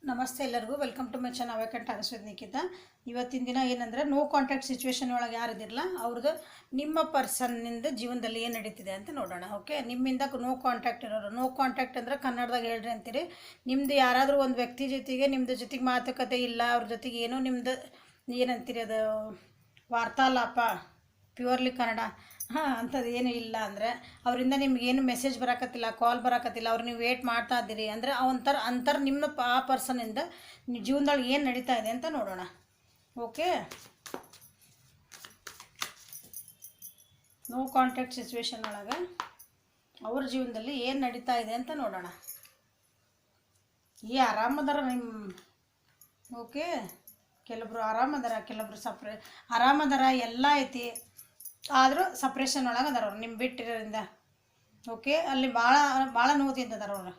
ನಮಸ್ತೆ ಎಲ್ಲರಿಗೂ welcome to my channel awakened ಅರಸ್ವತಿ ನಿಖಿತಾ. ಇವತ್ತಿನ ದಿನ ಏನಂದರೆ ನೋ ಕಾಂಟ್ಯಾಕ್ಟ್ ಸಿಚುವೇಶನ್ ಒಳಗೆ ಯಾರಿದಿರಲ್ಲ ಅವ್ರದ್ದು ನಿಮ್ಮ ಪರ್ಸನ್ನಿಂದ ಜೀವನದಲ್ಲಿ ಏನು ನಡೀತಿದೆ ಅಂತ ನೋಡೋಣ. ಓಕೆ, ನಿಮ್ಮಿಂದ ನೋ ಕಾಂಟ್ಯಾಕ್ಟ್ ಇರೋರು, ನೋ ಕಾಂಟ್ಯಾಕ್ಟ್ ಅಂದರೆ ಕನ್ನಡದಾಗ ಹೇಳ್ರಿ ಅಂತೀರಿ. ನಿಮ್ಮದು ಯಾರಾದರೂ ಒಂದು ವ್ಯಕ್ತಿ ಜೊತೆಗೆ ನಿಮ್ಮದು ಜೊತೆಗೆ ಮಾತುಕತೆ ಇಲ್ಲ, ಅವ್ರ ಜೊತೆಗೆ ಏನೋ ನಿಮ್ಮದು ಏನಂತೀರಿ ಅದು ವಾರ್ತಾಲಾಪ, ಪ್ಯೂರ್ಲಿ ಕನ್ನಡ ಅಂಥದ್ದು ಏನೂ ಇಲ್ಲ ಅಂದರೆ ಅವರಿಂದ ನಿಮ್ಗೇನು ಮೆಸೇಜ್ ಬರೋಕತ್ತಿಲ್ಲ, ಕಾಲ್ ಬರೋಕತ್ತಿಲ್ಲ, ಅವ್ರು ನೀವು ವೇಟ್ ಮಾಡ್ತಾ ಇದ್ದೀರಿ ಅಂದರೆ ಅಂತರ ನಿಮ್ಮ ಆ ಪರ್ಸನಿಂದ ನಿಮ್ಮ ಜೀವನದೊಳಗೆ ಏನು ನಡೀತಾ ಇದೆ ಅಂತ ನೋಡೋಣ. ಓಕೆ, ನೋ ಕಾಂಟ್ಯಾಕ್ಟ್ ಸಿಚುವೇಶನ್ ಒಳಗೆ ಅವ್ರ ಜೀವನದಲ್ಲಿ ಏನು ನಡೀತಾ ಇದೆ ಅಂತ ನೋಡೋಣ. ಈ ಆರಾಮದಾರ ನಿಮ್ಮ ಓಕೆ, ಕೆಲವೊಬ್ರು ಆರಾಮದಾರ, ಕೆಲವೊಬ್ರು ಆರಾಮದಾರ, ಎಲ್ಲ ಐತಿ, ಆದರೂ ಸಪ್ರೇಷನ್ ಒಳಗೆ ಅದಾರ ಅವ್ರು ನಿಮ್ಮ ಬಿಟ್ಟಿರೋದ್ರಿಂದ. ಓಕೆ, ಅಲ್ಲಿ ಭಾಳ ಭಾಳ ನೋವು ತಿಂತದಾರ ಅವ್ರು.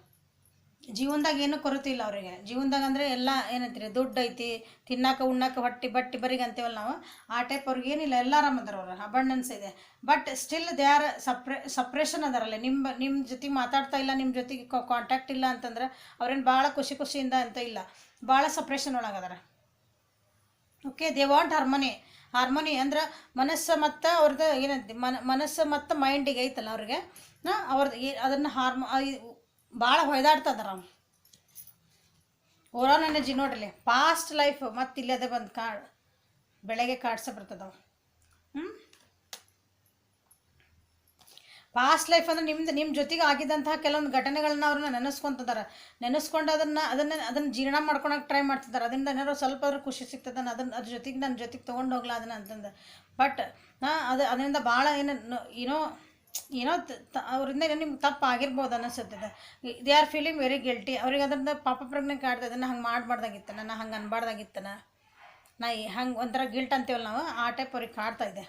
ಜೀವನದಾಗ ಏನೂ ಕೊರತೆ ಇಲ್ಲ ಅವರಿಗೆ. ಜೀವನದಾಗ ಅಂದರೆ ಎಲ್ಲ ಏನಂತೀರಿ, ದುಡ್ಡು ಐತಿ, ತಿನ್ನಕ್ಕೆ ಉಣ್ಣಕ್ಕೆ ಹೊಟ್ಟಿ ಬಟ್ಟಿ ಬರಿಗೆ ಅಂತೀವಲ್ಲ ನಾವು, ಆ ಟೈಪ್ ಅವ್ರಿಗೆ ಏನಿಲ್ಲ, ಎಲ್ಲ ಆರಾಮದಾರ ಅವ್ರು, ಅಬಂಡೆನ್ಸ್ ಇದೆ. But still they are suppression ಅದಾರಲ್ಲ, ನಿಮ್ಮ ಜೊತೆಗೆ ಮಾತಾಡ್ತಾ ಇಲ್ಲ, ನಿಮ್ಮ ಜೊತೆಗೆ ಕಾಂಟ್ಯಾಕ್ಟ್ ಇಲ್ಲ ಅಂತಂದ್ರೆ ಅವ್ರೇನು ಭಾಳ ಖುಷಿಯಿಂದ ಅಂತ ಇಲ್ಲ, ಭಾಳ ಸಪ್ರೇಷನ್ ಒಳಗದಾರ. ಓಕೆ, ದೇ ವಾಂಟ್ ಹಾರ್ಮೋನಿ ಅಂದ್ರೆ ಮನಸ್ಸು ಮತ್ತು ಅವ್ರದ್ದು ಏನಂತ ಮನಸ್ಸು ಮತ್ತು ಮೈಂಡಿಗೆ ಐತಲ್ಲ ಅವ್ರಿಗೆ ಅವ್ರದ್ದು ಅದನ್ನು ಭಾಳ ಹೊಯ್ದಾಡ್ತದಾರ. ಓವರಾಲ್ ಎನರ್ಜಿ ನೋಡ್ರಿ, ಪಾಸ್ಟ್ ಲೈಫ್ ಮತ್ತು ಇಲ್ಲದೆ ಬಂದು ಬೆಳಗ್ಗೆ ಕಾಡ್ಸ ಬರ್ತದವು. ಪಾಸ್ಟ್ ಲೈಫ್ ಅಂದರೆ ನಿಮ್ಮ ಜೊತೆಗೆ ಆಗಿದ್ದಂತಹ ಕೆಲವೊಂದು ಘಟನೆಗಳನ್ನ ಅವ್ರನ್ನ ನೆನೆಸ್ಕೊಂಡು ಅದನ್ನು ಜೀರ್ಣ ಮಾಡ್ಕೊಳಕ್ಕೆ ಟ್ರೈ ಮಾಡ್ತಿದ್ದಾರೆ. ಅದರಿಂದ ಏನಾದ್ರು ಸ್ವಲ್ಪ ಆದ್ರೂ ಖುಷಿ ಸಿಗ್ತದೆ, ಅದ್ರ ಜೊತೆಗೆ ನನ್ನ ಜೊತೆಗೆ ತೊಗೊಂಡು ಹೋಗ್ಲಾ ಅದನ್ನು ಅಂತಂದು. ಬಟ್ ಅದರಿಂದ ಭಾಳ ಏನೋ ಅವರಿಂದ ನಿಮ್ಗೆ ತಪ್ಪು ಆಗಿರ್ಬೋದು ಅನ್ನಿಸುತ್ತದೆ. They are feeling very guilty. ಅವ್ರಿಗೆ ಅದರಿಂದ ಪಾಪ ಪ್ರಜ್ಞೆ ಕಾಡ್ತದೆ, ನಾನು ಹಂಗೆ ಮಾಡಬಾರ್ದಾಗಿತ್ತು, ನಾನು ಹಂಗೆ ಅನ್ಬಾರ್ದಾಗಿತ್ತು, ನಾ ಹಂಗೆ ಒಂಥರ ಗಿಲ್ಟ್ ಅಂತೀವಲ್ಲ ನಾವು, ಆ ಟೈಪ್ ಅವ್ರಿಗೆ ಕಾಡ್ತಾ ಇದೆ.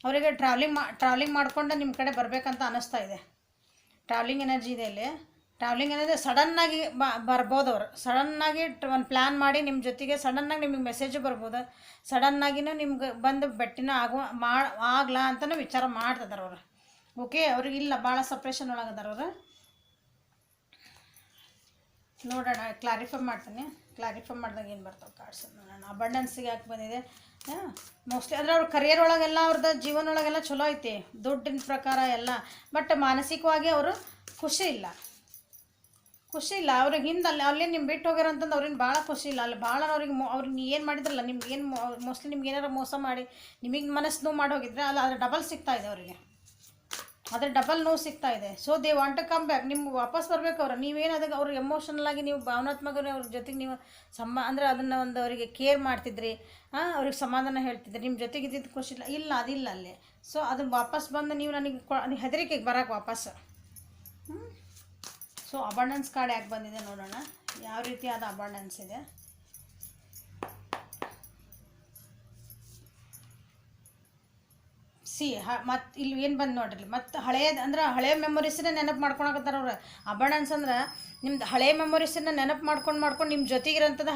ಅವರಿಗೆ ಟ್ರಾವೆಲಿಂಗ್ ಮಾಡ್ಕೊಂಡು ನಿಮ್ಮ ಕಡೆ ಬರಬೇಕಂತ ಅನ್ನಿಸ್ತಾ ಇದೆ. ಟ್ರಾವೆಲಿಂಗ್ ಎನರ್ಜಿ ಇದೆ ಇಲ್ಲಿ. ಟ್ರಾವೆಲಿಂಗ್ ಎನರ್ಜಿ ಸಡನ್ನಾಗಿ ಬರ್ಬೋದು. ಅವರು ಸಡನ್ನಾಗಿ ಒಂದು ಪ್ಲ್ಯಾನ್ ಮಾಡಿ ನಿಮ್ಮ ಜೊತೆಗೆ ಸಡನ್ನಾಗಿ ನಿಮಗೆ ಮೆಸೇಜು ಬರ್ಬೋದು. ಸಡನ್ನಾಗಿನೂ ನಿಮ್ಗೆ ಬಂದು ಭೇಟಿನೂ ಆಗ್ಲಾ ಅಂತಲೂ ವಿಚಾರ ಮಾಡ್ತಿದ್ದಾರೆ ಅವರು. ಓಕೆ, ಅವ್ರಿಗೆ ಇಲ್ಲ, ಭಾಳ ಸಪ್ರೇಷನ್ ಒಳಗದಾರ ಅವರು. ನೋಡೋಣ, ಕ್ಲಾರಿಫೈ ಮಾಡ್ತೀನಿ. ಕ್ಲಾರಿಫೈ ಮಾಡಿದಾಗ ಏನು ಬರ್ತಾವೆ ಕಾರ್ಡ್ಸ್ ನೋಡೋಣ. ಅಬಂಡೆನ್ಸಿಗೆ ಯಾಕೆ ಬಂದಿದೆ ಮೋಸ್ಟ್ಲಿ ಅಂದರೆ ಅವ್ರ ಕರಿಯರ್ ಒಳಗೆಲ್ಲ ಅವ್ರದ್ದು ಜೀವನ ಒಳಗೆಲ್ಲ ಚಲೋ ಐತಿ, ದುಡ್ಡಿನ ಪ್ರಕಾರ ಎಲ್ಲ. ಬಟ್ ಮಾನಸಿಕವಾಗಿ ಅವರು ಖುಷಿ ಇಲ್ಲ ಅವ್ರಿಗೆ. ಹಿಂದೆ ಅಲ್ಲಿ ನಿಮ್ಮ ಬಿಟ್ಟು ಹೋಗ್ಯಾರ ಅಂತಂದು ಅವ್ರಿಗೆ ಭಾಳ ಖುಷಿ ಇಲ್ಲ. ಅಲ್ಲಿ ಭಾಳ ಅವ್ರಿಗೆ ಏನು ಮಾಡಿದ್ರಲ್ಲ, ನಿಮ್ಗೆ ಏನು ಮೋಸ್ಟ್ಲಿ ನಿಮ್ಗೆ ಏನಾರು ಮೋಸ ಮಾಡಿ ನಿಮಗೆ ಮನಸ್ಸು ನೋವು ಮಾಡಿ ಹೋಗಿದ್ರೆ ಅದ್ರ ಡಬಲ್ ಸಿಗ್ತಾ ಇದೆ ಅವರಿಗೆ, ಅದ್ರ ಡಬಲ್ ನೋವು ಸಿಗ್ತಾ ಇದೆ. So they want to come back. ನಿಮ್ಗೆ ವಾಪಸ್ ಬರ್ಬೇಕು ಅವ್ರು. ನೀವೇನು ಅದಕ್ಕೆ ಅವ್ರಿಗೆ ಎಮೋಷನಲ್ ಆಗಿ ನೀವು ಭಾವನಾತ್ಮಕವಾಗಿ ಅವ್ರ ಜೊತೆಗೆ ನೀವು ಅಂದರೆ ಅದನ್ನು ಒಂದು ಅವರಿಗೆ ಕೇರ್ ಮಾಡ್ತಿದ್ರಿ, ಅವ್ರಿಗೆ ಸಮಾಧಾನ ಹೇಳ್ತಿದ್ರಿ, ನಿಮ್ಮ ಜೊತೆಗೆ ಇದ್ದಿದ್ದು ಖುಷಿ ಇಲ್ಲ ಅದಿಲ್ಲ ಅಲ್ಲಿ. ಸೊ ಅದನ್ನು ವಾಪಸ್ ಬಂದು ನೀವು ನನಗೆ ಹೆದರಿಕೆಗೆ ಬರೋಕೆ ವಾಪಸ್. ಸೊ ಅಬಂಡೆನ್ಸ್ ಕಾರ್ಡ್ ಯಾಕೆ ಬಂದಿದೆ ನೋಡೋಣ, ಯಾವ ರೀತಿಯಾದ ಅಬಂಡೆನ್ಸ್ ಇದೆ. ಮತ್ತು ಇಲ್ಲಿ ಏನು ಬಂದು ನೋಡ್ರಿ, ಮತ್ತು ಹಳೆಯ ಮೆಮೊರೀಸನ್ನ ನೆನಪು ಮಾಡ್ಕೊಳಕತ್ತಾರ ಅವ್ರು. ಅಬಂಡೆನ್ಸ್ ಅಂದ್ರೆ ನಿಮ್ದು ಹಳೆಯ ಮೆಮೊರೀಸನ್ನ ನೆನಪು ಮಾಡ್ಕೊಂಡು ನಿಮ್ಮ ಜೊತೆಗಿರೋಂಥದ್ದು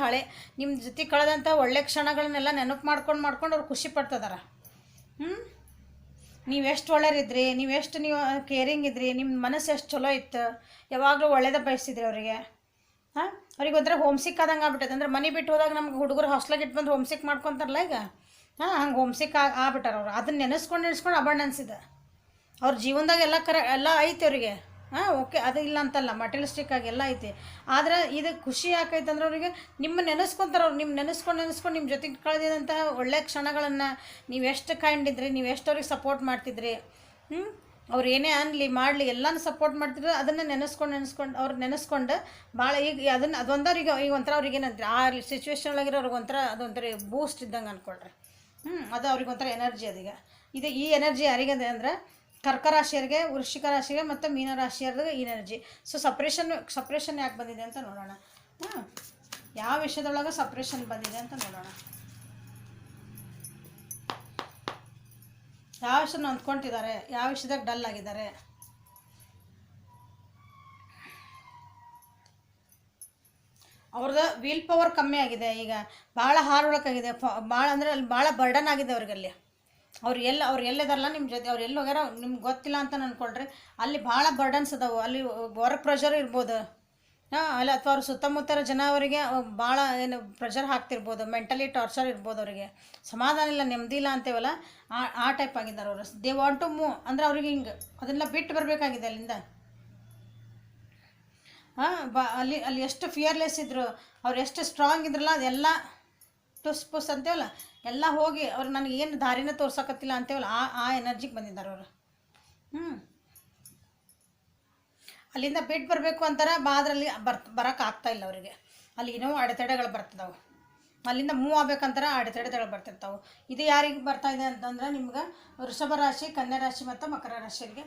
ನಿಮ್ಮ ಜೊತೆಗೆ ಕಳೆದಂಥ ಒಳ್ಳೆ ಕ್ಷಣಗಳನ್ನೆಲ್ಲ ನೆನಪು ಮಾಡ್ಕೊಂಡು ಅವ್ರು ಖುಷಿ ಪಡ್ತಿದಾರ. ನೀವೆಷ್ಟು ಒಳ್ಳೆಯರಿದ್ರಿ, ನೀವು ಕೇರಿಂಗ್ ಇದ್ರಿ, ನಿಮ್ಮ ಮನಸ್ಸು ಎಷ್ಟು ಚಲೋ ಇತ್ತು, ಯಾವಾಗಲೂ ಒಳ್ಳೇದ ಬಯಸಿದ್ರಿ ಅವರಿಗೆ. ಅವ್ರಿಗೆ ಒಂಥರ ಹೋಮ್ ಸಿಕ್ ಆದಂಗೆ ಆಗ್ಬಿಟ್ಟೈತೆ. ಅಂದ್ರೆ ಮನೆ ಬಿಟ್ಟು ಹೋದಾಗ ನಮ್ಗೆ ಹುಡುಗರು ಹಾಸ್ಟೆಲಾಗ ಇಟ್ಟು ಬಂದು ಹೋಮ್ ಸಿಕ್ ಮಾಡ್ಕೊತಾರಲ್ಲ ಈಗ, ಹಂಗೆ ಹೋಮ್ ಸಿಕ್ ಆಗ್ಬಿಟ್ಟಾರ ಅವ್ರು. ಅದನ್ನ ನೆನೆಸ್ಕೊಂಡು ಅಬಂಡೆನ್ಸ್ ಇದೆ ಅವ್ರ ಜೀವನದಾಗ. ಎಲ್ಲ ಐತಿ ಅವರಿಗೆ. ಓಕೆ, ಅದು ಇಲ್ಲ ಅಂತಲ್ಲ, ಮಟೀರಿಯಲಿಸ್ಟಿಕ್ ಆಗಿ ಎಲ್ಲ ಐತಿ. ಆದರೆ ಇದು ಖುಷಿ ಯಾಕೈತೆ ಅಂದ್ರೆ ಅವರಿಗೆ ನಿಮ್ಮ ನೆನೆಸ್ಕೊತಾರೆ ಅವ್ರು. ನಿಮ್ಮ ನೆನೆಸ್ಕೊಂಡು ನಿಮ್ಮ ಜೊತೆಗೆ ಕಳೆದಿದಂತಹ ಒಳ್ಳೆ ಕ್ಷಣಗಳನ್ನು ನೀವು ಎಷ್ಟು ಕೈಂಡ್ ಇದ್ರಿ, ನೀವು ಎಷ್ಟು ಅವ್ರಿಗೆ ಸಪೋರ್ಟ್ ಮಾಡ್ತಿದ್ರಿ, ಅವ್ರು ಏನೇ ಅನ್ನಲಿ ಮಾಡಲಿ ಎಲ್ಲನೂ ಸಪೋರ್ಟ್ ಮಾಡ್ತಿದ್ರು. ಅದನ್ನು ನೆನೆಸ್ಕೊಂಡು ಭಾಳ ಈಗ ಅದೊಂದವ್ರಿಗೆ ಈಗ ಒಂಥರ ಅವ್ರಿಗೆ ಏನಂದ್ರೆ ಆ ಸಿಚುವೇಶನ್ ಒಳಗಿರೋ ಅವ್ರಿಗೆ ಅದೊಂಥರ ಬೂಸ್ಟ್ ಇದ್ದಂಗೆ ಅಂದ್ಕೊಳ್ರಿ. ಅದು ಅವ್ರಿಗೆ ಒಂಥರ ಎನರ್ಜಿ ಅದೀಗ. ಈ ಎನರ್ಜಿ ಯಾರಿಗದೆ ಅಂದರೆ ಕರ್ಕ ರಾಶಿಯರಿಗೆ, ವೃಶ್ಚಿಕ ರಾಶಿಗೆ ಮತ್ತು ಮೀನ ರಾಶಿಯವ್ರಿಗೆ ಈ ಎನರ್ಜಿ. ಸೊ ಸಪ್ರೇಷನ್ ಯಾಕೆ ಬಂದಿದೆ ಅಂತ ನೋಡೋಣ. ಯಾವ ವಿಷಯದೊಳಗೆ ಸಪ್ರೇಷನ್ ಬಂದಿದೆ ಅಂತ ನೋಡೋಣ. ಯಾವ ವಿಷಯನ ಅಂದ್ಕೊತಿದ್ದಾರೆ, ಯಾವ ವಿಷಯದಾಗ ಡಲ್ ಆಗಿದ್ದಾರೆ. ಅವ್ರದ್ದು ವಿಲ್ ಪವರ್ ಕಮ್ಮಿ ಆಗಿದೆ ಈಗ, ಭಾಳ ಹಾರ್ಡ್ ಭಾಳ ಅಂದರೆ ಅಲ್ಲಿ ಭಾಳ ಬರ್ಡನ್ ಆಗಿದೆ ಅವ್ರಿಗಲ್ಲಿ. ಅವ್ರು ಎಲ್ಲಿದಾರಲ್ಲ ನಿಮ್ಮ ಜೊತೆ, ಅವ್ರು ಎಲ್ಲಿ ಹೋಗ್ಯಾರ ನಿಮ್ಗೆ ಗೊತ್ತಿಲ್ಲ ಅಂತ ಅಂದ್ಕೊಳ್ರಿ. ಅಲ್ಲಿ ಭಾಳ ಬರ್ಡನ್ಸ್ ಅದಾವೆ. ಅಲ್ಲಿ ವರ್ಕ್ ಪ್ರೆಷರ್ ಇರ್ಬೋದು, ಅಲ್ಲ ಅಥವಾ ಅವ್ರ ಸುತ್ತಮುತ್ತರ ಜನ ಅವರಿಗೆ ಭಾಳ ಏನು ಪ್ರೆಷರ್ ಹಾಕ್ತಿರ್ಬೋದು, ಮೆಂಟಲಿ ಟಾರ್ಚರ್ ಇರ್ಬೋದು, ಅವರಿಗೆ ಸಮಾಧಾನ ಇಲ್ಲ, ನೆಮ್ಮದಿ ಇಲ್ಲ ಅಂತೇವಲ್ಲ, ಆ ಟೈಪ್ ಆಗಿದ್ದಾರೆ ಅವರು. ದೇ ವಾಂಟ್ ಟು ಮೂವ್ ಅಂದರೆ ಅವ್ರಿಗೆ ಹಿಂಗೆ ಅದನ್ನೆಲ್ಲ ಬಿಟ್ಟು ಬರಬೇಕಾಗಿದೆ ಅಲ್ಲಿಂದ. ಅಲ್ಲಿ ಎಷ್ಟು ಫಿಯರ್ಲೆಸ್ ಇದ್ದರು, ಅವ್ರು ಎಷ್ಟು ಸ್ಟ್ರಾಂಗ್ ಇದ್ರಲ್ಲ, ಅದೆಲ್ಲ ಟುಸ್ ಪುಸ್ ಅಂತೇವಲ್ಲ ಎಲ್ಲ ಹೋಗಿ ಅವ್ರು ನನಗೆ ಏನು ದಾರಿನ ತೋರ್ಸಕತ್ತಿಲ್ಲ ಅಂತೇವಲ್ಲ, ಆ ಎನರ್ಜಿಗೆ ಬಂದಿದ್ದಾರೆ ಅವರು. ಅಲ್ಲಿಂದ ಬಿಟ್ಟು ಬರಬೇಕು ಅಂತಾರೆ, ಅದರಲ್ಲಿ ಬರೋಕ್ಕಾಗ್ತಾಯಿಲ್ಲ ಅವರಿಗೆ. ಅಲ್ಲಿ ಏನೋ ಅಡೆತಡೆಗಳು ಬರ್ತದವು, ಅಲ್ಲಿಂದ ಮೂವ್ ಆಗ್ಬೇಕಂತಾರೆ ಅಡೆತಡೆಗಳು ಬರ್ತಿರ್ತಾವೆ. ಇದು ಯಾರಿಗೆ ಬರ್ತಾಯಿದೆ ಅಂತಂದ್ರೆ ನಿಮ್ಗೆ ವೃಷಭ ರಾಶಿ, ಕನ್ಯಾ ರಾಶಿ ಮತ್ತು ಮಕರ ರಾಶಿಯವರಿಗೆ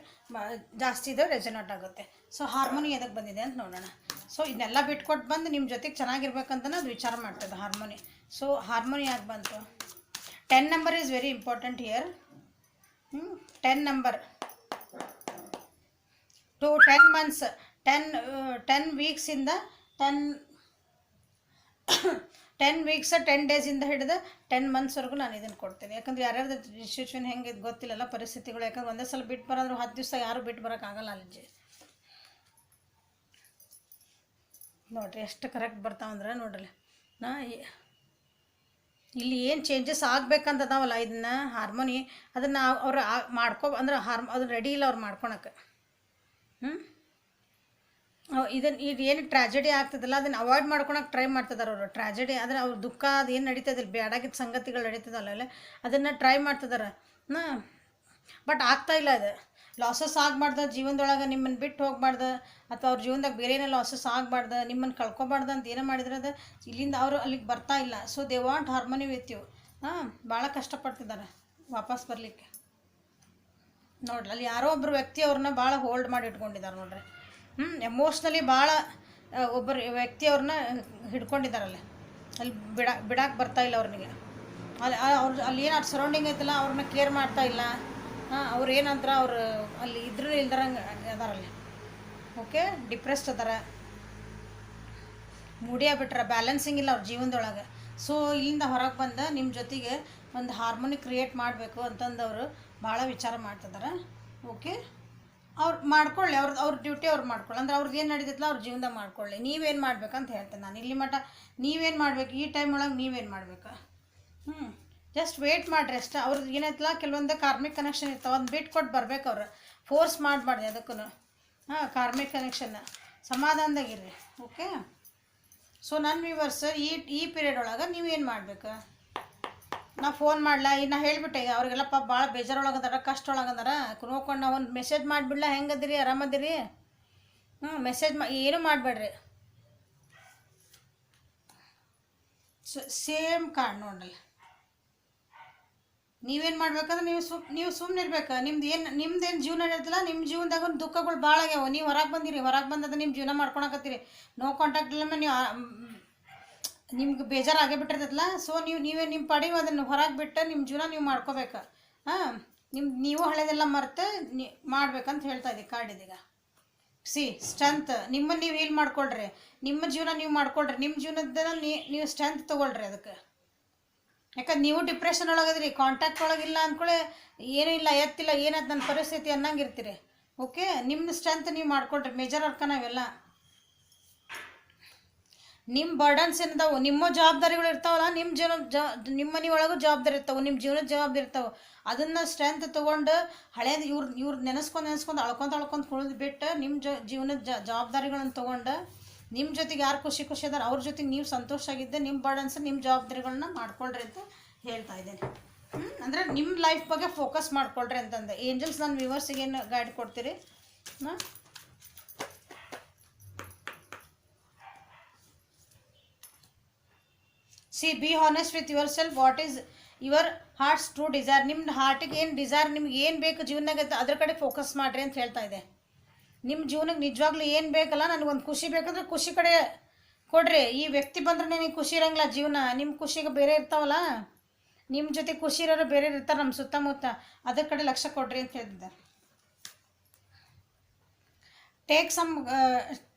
ಜಾಸ್ತಿ ಇದು ರೆಸೊನೇಟ್ ಆಗುತ್ತೆ. ಸೊ ಹಾರ್ಮೋನಿ ಎದಕ್ಕೆ ಬಂದಿದೆ ಅಂತ ನೋಡೋಣ. ಸೊ ಇದನ್ನೆಲ್ಲ ಬಿಟ್ಕೊಟ್ಟು ಬಂದು ನಿಮ್ಮ ಜೊತೆಗೆ ಚೆನ್ನಾಗಿರ್ಬೇಕಂತನೇ ಅದು ವಿಚಾರ ಮಾಡ್ತದೆ ಹಾರ್ಮೋನಿ. ಸೊ ಹಾರ್ಮೋನಿ ಯಾಕೆ ಬಂತು? 10 number is very important here. 10 number two 10 months, 10 ವೀಕ್ಸಿಂದ 10 weeks 10 ಡೇಸಿಂದ ಹಿಡಿದು 10 ಮಂತ್ಸ್ವರೆಗೂ ನಾನು ಇದನ್ನು ಕೊಡ್ತೀನಿ. ಯಾಕಂದ್ರೆ ಯಾರ್ಯಾರ್ದು ಸಿಚುವೇಶನ್ ಹೆಂಗೆ ಇದು ಗೊತ್ತಿಲ್ಲಲ್ಲ, ಪರಿಸ್ಥಿತಿಗಳು. ಯಾಕಂದ್ರೆ ಒಂದೇ ಸಲ ಬಿಟ್ಟು ಬರೋದ್ರೆ 10 ದಿವಸ ಯಾರು ಬಿಟ್ಟು ಬರೋಕ್ಕಾಗಲ್ಲ. ಅಲ್ಲಿ ನೋಡಿರಿ ಎಷ್ಟು ಕರೆಕ್ಟ್ ಬರ್ತಾವಂದ್ರೆ ನೋಡ್ರಿ, ಇಲ್ಲಿ ಏನು ಚೇಂಜಸ್ ಆಗ್ಬೇಕಂತದಾವಲ್ಲ ಇದನ್ನ ಹಾರ್ಮೋನಿ, ಅದನ್ನು ಅವ್ರು ಅಂದ್ರೆ ಅದು ರೆಡಿ ಇಲ್ಲ ಅವ್ರು ಮಾಡ್ಕೊಳಕ್ಕೆ. ಇದು ಏನು ಟ್ರ್ಯಾಜಡಿ ಆಗ್ತದಲ್ಲ ಅದನ್ನು ಅವಾಯ್ಡ್ ಮಾಡ್ಕೊಳಕ್ಕೆ ಟ್ರೈ ಮಾಡ್ತಿದ್ದಾರೆ ಅವರು. ಟ್ರ್ಯಾಜಡಿ ಆದರೆ ಅವ್ರ ದುಃಖ ಅದು ಏನು ನಡೀತದಿಲ್ಲ, ಬೇಡಾಗಿದ್ದ ಸಂಗತಿಗಳು ನಡೀತದಲ್ಲ ಅದನ್ನು ಟ್ರೈ ಮಾಡ್ತಿದ್ದಾರೆ. ಬಟ್ ಆಗ್ತಾಯಿಲ್ಲ. ಅದು ಲಾಸಸ್ ಆಗಬಾರ್ದು ಜೀವನದೊಳಗೆ, ನಿಮ್ಮನ್ನು ಬಿಟ್ಟು ಹೋಗ್ಬಾರ್ದು, ಅಥವಾ ಅವ್ರ ಜೀವನದಾಗ ಬೇರೆ ಏನೋ ಲಾಸಸ್ ಆಗಬಾರ್ದು, ನಿಮ್ಮನ್ನು ಕಳ್ಕೊಬಾರ್ದು ಅಂತ ಏನೋ ಮಾಡಿದ್ರೆ ಅದು ಇಲ್ಲಿಂದ ಅವರು ಅಲ್ಲಿಗೆ ಬರ್ತಾ ಇಲ್ಲ. So they want harmony with you. ಭಾಳ ಕಷ್ಟಪಡ್ತಿದ್ದಾರೆ ವಾಪಸ್ ಬರಲಿಕ್ಕೆ. ನೋಡ್ರಿ ಅಲ್ಲಿ ಯಾರೋ ಒಬ್ಬರು ವ್ಯಕ್ತಿ ಅವ್ರನ್ನ ಭಾಳ ಹೋಲ್ಡ್ ಮಾಡಿ ಇಟ್ಕೊಂಡಿದ್ದಾರೆ ನೋಡ್ರಿ. ಎಮೋಷ್ನಲಿ ಭಾಳ ಒಬ್ಬರು ವ್ಯಕ್ತಿ ಅವ್ರನ್ನ ಹಿಡ್ಕೊಂಡಿದ್ದಾರಲ್ಲಿ. ಅಲ್ಲಿ ಬಿಡಾಕೆ ಬರ್ತಾಯಿಲ್ಲ ಅವ್ರಿಗೆ. ಅಲ್ಲಿ ಏನು ಅವ್ರ ಸರೌಂಡಿಂಗ್ ಐತಲ್ಲ ಅವ್ರನ್ನ ಕೇರ್ ಮಾಡ್ತಾಯಿಲ್ಲ. ಅವ್ರು ಏನಂತಾರೆ, ಅವರು ಅಲ್ಲಿ ಇದ್ರೂ ಇಲ್ದಾರಂಗೆ ಅದಾರಲ್ಲಿ. ಓಕೆ, ಡಿಪ್ರೆಸ್ಡ್ ಅದಾರ, ಮೂಡಿಯಾಗ್ಬಿಟ್ರೆ, ಬ್ಯಾಲೆನ್ಸಿಂಗ್ ಇಲ್ಲ ಅವ್ರ ಜೀವನದೊಳಗೆ. ಸೊ ಇಲ್ಲಿಂದ ಹೊರಗೆ ಬಂದು ನಿಮ್ಮ ಜೊತೆಗೆ ಒಂದು ಹಾರ್ಮೋನಿ ಕ್ರಿಯೇಟ್ ಮಾಡಬೇಕು ಅಂತಂದವರು ಭಾಳ ವಿಚಾರ ಮಾಡ್ತಿದ್ದಾರೆ. ಓಕೆ, ಅವ್ರು ಮಾಡ್ಕೊಳ್ಳಿ, ಅವ್ರ ಡ್ಯೂಟಿ ಅವ್ರು ಮಾಡ್ಕೊಳ್ಳಿ. ಅಂದ್ರೆ ಅವ್ರದ್ದು ಏನು ನಡೀತೈತಲ್ಲ ಅವ್ರ ಜೀವನದಾಗ ಮಾಡ್ಕೊಳ್ಳಿ. ನೀವೇನು ಮಾಡ್ಬೇಕಂತ ಹೇಳ್ತೇನೆ ನಾನು ಇಲ್ಲಿ ಮಟ್ಟ. ನೀವೇನು ಮಾಡಬೇಕು ಈ ಟೈಮ್ ಒಳಗೆ, ನೀವೇನು ಮಾಡಬೇಕು? ಜಸ್ಟ್ ವೇಟ್ ಮಾಡಿರಿ ಅಷ್ಟೇ. ಅವ್ರದ್ದು ಏನೈತಲ್ಲ ಕೆಲವೊಂದು ಕಾರ್ಮಿಕ್ ಕನೆಕ್ಷನ್ ಇರ್ತಾವೆ, ಅದನ್ನ ಬಿಟ್ಟು ಕೊಟ್ಟು ಬರ್ಬೇಕು. ಅವ್ರು ಫೋರ್ಸ್ ಮಾಡಬಾರ್ದು ಅದಕ್ಕೂ. ಕಾರ್ಮಿಕ್ ಕನೆಕ್ಷನ್ ಸಮಾಧಾನದಾಗಿರ್ರಿ. ಓಕೆ, ಸೊ ನನ್ನ ವ್ಯೂವರ್ಸ್ ಈ ಪೀರಿಯಡ್ ಒಳಗೆ ನೀವೇನು ಮಾಡಬೇಕು? ನಾ ಫೋನ್ ಮಾಡಲ, ಈಗ ನಾ ಹೇಳಿಬಿಟ್ಟೆ ಅವ್ರಿಗೆಲ್ಲ ಪಾಪ ಭಾಳ ಬೇಜಾರೊಳಗದಾರ, ಕಷ್ಟ ಒಳಗದಾರ. ನೋಡ್ಕೊಂಡು ನಾವು ಒಂದು ಮೆಸೇಜ್ ಮಾಡಿಬಿಡ್ಲ, ಹೆಂಗದಿರಿ, ಆರಾಮದಿರಿ? ಮೆಸೇಜ್ ಏನೂ ಮಾಡಬೇಡ್ರಿ. ಸೇಮ್ ಕಾರ್ಡ್ ನೋಡಲ್ಲ. ನೀವೇನು ಮಾಡ್ಬೇಕಂದ್ರೆ ನೀವು ಸುಮ್ಮನೆ ಇರ್ಬೇಕು. ನಿಮ್ದೇನು ಜೀವನ ಇರ್ತಲ್ಲ, ನಿಮ್ಮ ಜೀವನದಾಗ ಒಂದು ದುಃಖಗಳು ಭಾಳ ಆಗ್ಯಾವ. ನೀವು ಹೊರಗೆ ಬಂದಿರಿ, ಹೊರಗೆ ಬಂದದ ನಿಮ್ಮ ಜೀವನ ಮಾಡ್ಕೊಳಕತ್ತೀರಿ. ನೋ ಕಾಂಟ್ಯಾಕ್ಟ್ ಇಲ್ಲ ನೀವು ನಿಮ್ಗೆ ಬೇಜಾರಾಗೇ ಬಿಟ್ಟಿರ್ತೈತಲ್ಲ. ಸೊ ನೀವೇ ನಿಮ್ಮ ಪಾಡಿಗೆ ಅದನ್ನು ಹೊರಗೆ ಬಿಟ್ಟು ನಿಮ್ಮ ಜೀವನ ನೀವು ಮಾಡ್ಕೋಬೇಕು. ನೀವು ಹಳೆದೆಲ್ಲ ಮರೆತು ಮಾಡ್ಬೇಕಂತ ಹೇಳ್ತಾ ಇದ್ದೀವಿ ಕಾರ್ಡ್ ಇದೀಗ. ಸ್ಟ್ರೆಂತ್ ನಿಮ್ಮನ್ನು ನೀವು ಹೀಲ್ ಮಾಡ್ಕೊಳ್ರಿ, ನಿಮ್ಮ ಜೀವನ ನೀವು ಮಾಡ್ಕೊಳ್ರಿ. ನಿಮ್ಮ ಜೀವನದಲ್ಲಿ ನೀವು ಸ್ಟ್ರೆಂತ್ ತೊಗೊಳ್ರಿ ಅದಕ್ಕೆ. ಯಾಕಂದ್ರೆ ನೀವು ಡಿಪ್ರೆಷನ್ ಒಳಗದ್ರಿ, ಕಾಂಟ್ಯಾಕ್ಟ್ ಒಳಗಿಲ್ಲ ಅಂದ್ಕೊಳ್ಳಿ, ಏನೂ ಇಲ್ಲ, ಎತ್ತಿಲ್ಲ, ಏನದು ನನ್ನ ಪರಿಸ್ಥಿತಿ ಅನ್ನಂಗೆ ಇರ್ತೀರಿ. ಓಕೆ, ನಿಮ್ಮ ಸ್ಟ್ರೆಂತ್ ನೀವು ಮಾಡ್ಕೊಳ್ರಿ. ಮೇಜರ್ ವರ್ಕ ನಾವೆಲ್ಲ ನಿಮ್ಮ ಬರ್ಡನ್ಸ್ ಏನಿದಾವೆ, ನಿಮ್ಮ ಜವಾಬ್ದಾರಿಗಳು ಇರ್ತಾವಲ್ಲ, ನಿಮ್ಮ ಮನೆ ಒಳಗೂ ಜವಾಬ್ದಾರಿ ಇರ್ತಾವೆ, ನಿಮ್ಮ ಜೀವನದ ಜವಾಬ್ದಾರಿ ಇರ್ತಾವೆ. ಅದನ್ನು ಸ್ಟ್ರೆಂತ್ ತೊಗೊಂಡು ಹಳೇದು ಇವ್ರು ನೆನೆಸ್ಕೊಂಡು ಅಳ್ಕೊಂತ ಕುಳಿದು ಬಿಟ್ಟು ನಿಮ್ಮ ಜೀವನದ ಜವಾಬ್ದಾರಿಗಳನ್ನು ತೊಗೊಂಡು ನಿಮ್ಮ ಜೊತೆಗೆ ಯಾರು ಖುಷಿ ಅದಾರ ಅವ್ರ ಜೊತೆಗೆ ನೀವು ಸಂತೋಷವಾಗಿದ್ದೆ ನಿಮ್ಮ ಬರ್ಡನ್ಸ್ ನಿಮ್ಮ ಜವಾಬ್ದಾರಿಗಳನ್ನ ಮಾಡ್ಕೊಳ್ರಿ ಅಂತ ಹೇಳ್ತಾ ಇದ್ದೇನೆ. ಅಂದರೆ ನಿಮ್ಮ ಲೈಫ್ ಬಗ್ಗೆ ಫೋಕಸ್ ಮಾಡ್ಕೊಳ್ರಿ ಅಂತಂದೆ. ಏಂಜಲ್ಸ್ ನನ್ನ ವ್ಯೂವರ್ಸಿಗೆ ಏನು ಗೈಡ್ ಕೊಡ್ತೀರಿ? Be honest with yourself. What is your heart's true desire? ನಿಮ್ಮ ಹಾರ್ಟಿಗೆ ಏನು ಡಿಸೈರ್, ನಿಮ್ಗೆ ಏನು ಬೇಕು ಜೀವನದಾಗ ಅದ್ರ ಕಡೆ ಫೋಕಸ್ ಮಾಡಿರಿ ಅಂತ ಹೇಳ್ತಾ ಇದೆ. ನಿಮ್ಮ ಜೀವನಕ್ಕೆ ನಿಜವಾಗ್ಲೂ ಏನು ಬೇಕಲ್ಲ, ನನಗೊಂದು ಖುಷಿ ಬೇಕಂದ್ರೆ ಖುಷಿ ಕಡೆ ಕೊಡ್ರಿ. ಈ ವ್ಯಕ್ತಿ ಬಂದ್ರೆ ನನಗೆ ಖುಷಿ ಇರೋಂಗಿಲ್ಲ ಜೀವನ. ನಿಮ್ಮ ಖುಷಿಗೆ ಬೇರೆ ಇರ್ತಾವಲ್ಲ, ನಿಮ್ಮ ಜೊತೆ ಖುಷಿ ಇರೋರು ಬೇರೆ ಇರ್ತಾರೆ ನಮ್ಮ ಸುತ್ತಮುತ್ತ, ಅದ್ರ ಕಡೆ ಲಕ್ಷ್ಯ ಕೊಡ್ರಿ ಅಂತ ಹೇಳ್ತಿದ್ದಾರೆ.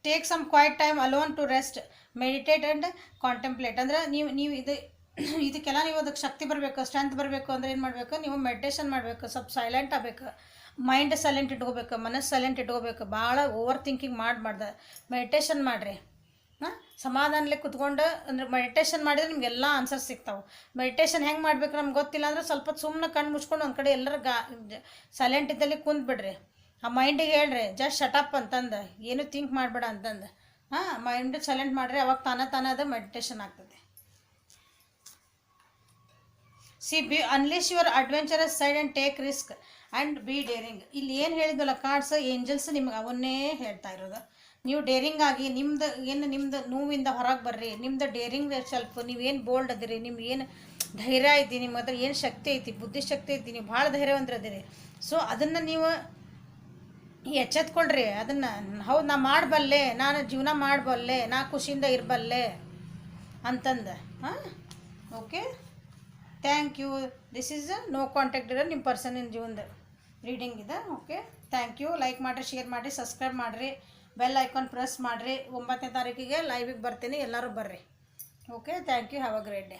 Take some quiet time alone to rest, meditate and contemplate. ಅಂದರೆ ನೀವು ಇದಕ್ಕೆಲ್ಲ ನೀವು ಅದಕ್ಕೆ ಶಕ್ತಿ ಬರಬೇಕು, ಸ್ಟ್ರೆಂತ್ ಬರಬೇಕು ಅಂದರೆ ಏನು ಮಾಡಬೇಕು? ನೀವು ಮೆಡಿಟೇಷನ್ ಮಾಡಬೇಕು, ಸ್ವಲ್ಪ ಸೈಲೆಂಟ್ ಆಗಬೇಕು, ಮೈಂಡ್ ಸೈಲೆಂಟ್ ಇಟ್ಕೋಬೇಕು, ಮನಸ್ಸು ಸೈಲೆಂಟ್ ಇಟ್ಕೋಬೇಕು. ಭಾಳ ಓವರ್ ಥಿಂಕಿಂಗ್ ಮಾಡಬಾರ್ದು. ಮೆಡಿಟೇಷನ್ ಮಾಡಿರಿ. ಹಾಂ, ಸಮಾಧಾನಲೆ ಕುತ್ಕೊಂಡು ಅಂದ್ರೆ ಮೆಡಿಟೇಷನ್ ಮಾಡಿದ್ರೆ ನಿಮಗೆಲ್ಲ ಆನ್ಸರ್ ಸಿಗ್ತಾವೆ. ಮೆಡಿಟೇಷನ್ ಹೆಂಗೆ ಮಾಡ್ಬೇಕು ನಮ್ಗೆ ಗೊತ್ತಿಲ್ಲ ಅಂದ್ರೆ ಸ್ವಲ್ಪ ಸುಮ್ಮನೆ ಕಣ್ಣು ಮುಚ್ಕೊಂಡು ಒಂದು ಕಡೆ ಎಲ್ಲರೂ ಸೈಲೆಂಟ್ ಇದ್ದಲ್ಲಿ ಕುಂತ್ಬಿಡ್ರಿ. ಆ ಮೈಂಡಿಗೆ ಹೇಳ್ರಿ ಜಸ್ಟ್ ಶಟಪ್ ಅಂತಂದು, ಏನು ಥಿಂಕ್ ಮಾಡಬೇಡ ಅಂತಂದು. ಹಾಂ, ಮೈಂಡ್ ಸೈಲೆಂಟ್ ಮಾಡಿರಿ, ಅವಾಗ ತಾನೇ ಅದು ಮೆಡಿಟೇಷನ್ ಆಗ್ತದೆ. Unleash your adventurous side and take risk and be daring. ಇಲ್ಲಿ ಏನು ಹೇಳಿದ್ವಲ್ಲ ಕಾರ್ಡ್ಸ್, ಏಂಜಲ್ಸ್ ನಿಮ್ಗೆ ಅವನ್ನೇ ಹೇಳ್ತಾ ಇರೋದು. ನೀವು ಡೇರಿಂಗ್ ಆಗಿ ನಿಮ್ದು ನೋವಿಂದ ಹೊರಗೆ ಬರ್ರಿ. ನಿಮ್ದು ಡೇರಿಂಗ್ ಸ್ವಲ್ಪ ನೀವೇನು ಬೋಲ್ಡ್ ಅದಿರಿ, ನಿಮ್ಗೆ ಏನು ಧೈರ್ಯ ಐತಿ, ನಿಮ್ಮ ಹತ್ರ ಏನು ಶಕ್ತಿ ಐತಿ, ಬುದ್ಧಿಶಕ್ತಿ ಐತಿ, ನೀವು ಭಾಳ ಧೈರ್ಯವಂತರ ಅದಿರಿ. ಸೊ ಅದನ್ನು ನೀವು ಎಚ್ಚೆತ್ಕೊಳ್ರಿ. ಅದನ್ನು ಹೌದು ನಾ ಮಾಡಬಲ್ಲೆ, ನಾನು ಜೀವನ ಮಾಡಬಲ್ಲೆ, ನಾ ಖುಷಿಯಿಂದ ಇರಬಲ್ಲೆ ಅಂತಂದು. ಹಾಂ, okay, thank you. This is no contact ಇರೋ ನಿಮ್ಮ ಪರ್ಸನಿನ ಜೀವನದ ರೀಡಿಂಗ್ ಇದೆ. Okay, thank you. ಲೈಕ್ ಮಾಡಿರಿ, ಶೇರ್ ಮಾಡಿರಿ, ಸಬ್ಸ್ಕ್ರೈಬ್ ಮಾಡಿರಿ, ಬೆಲ್ ಐಕಾನ್ ಪ್ರೆಸ್ ಮಾಡಿರಿ. 9ನೇ ತಾರೀಕಿಗೆ ಲೈವಿಗೆ ಬರ್ತೀನಿ, ಎಲ್ಲರೂ ಬರ್ರಿ. Okay, thank you. Have a great day.